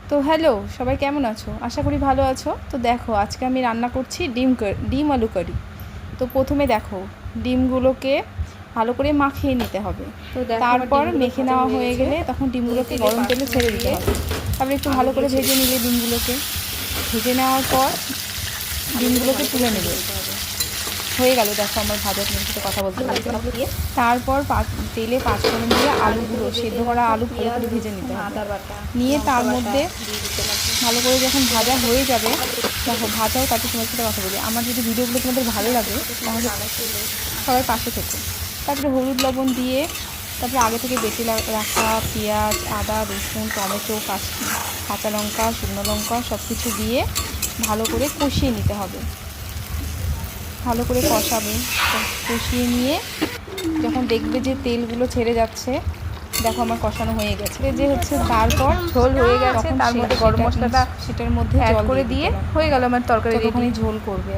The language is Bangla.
তো হ্যালো, সবাই কেমন আছো? আশা করি ভালো আছো। তো দেখো, আজকে আমি রান্না করছি ডিম আলু কারি। তো প্রথমে দেখো, ডিমগুলোকে ভালো করে মাখিয়ে নিতে হবে। তো দেখো তারপর মেখে নেওয়া হয়ে গেলে তখন ডিমগুলোকে গরম তেলে ছেড়ে দিতে হবে। তারপরে একটু ভালো করে ভেজে নিলে ডিমগুলোকে, ভেজে নেওয়ার পর ডিমগুলোকে তুলে নেবে। হয়ে গেল, দেখো আমার ভাজা তোমার সাথে কথা বলতে বলতে। তারপর তেলে 5 ফোড়ন দিয়ে আলুগুলো, সেদ্ধ করা আলু ভালো করে ভেজে নিতে হবে। নিয়ে তার মধ্যে ভালো করে যখন ভাজা হয়ে যাবে, দেখো ভাজাও তাতে তোমার সাথে কথা বলি। আমার যদি ভিডিওগুলো তোমাদের ভালো লাগে তাহলে সবাই পাশে থেকো। তারপরে হলুদ লবণ দিয়ে, তারপরে আগে থেকে বেটে রাখা পেঁয়াজ, আদা, রসুন, টমেটো, কাঁচা লঙ্কা, শুকনো লঙ্কা সব কিছু দিয়ে ভালো করে কষিয়ে নিতে হবে। ভালো করে কষাবে, কষিয়ে নিয়ে যখন দেখবে যে তেলগুলো ছেড়ে যাচ্ছে, দেখো আমার কষানো হয়ে গেছে যে হচ্ছে। তারপর ঝোল হয়ে গেছে, তার মধ্যে গরম মশলাটা সেটার মধ্যে অ্যাড জল করে দিয়ে হয়ে গেল আমার তরকারি। ততক্ষণই ঝোল করবে।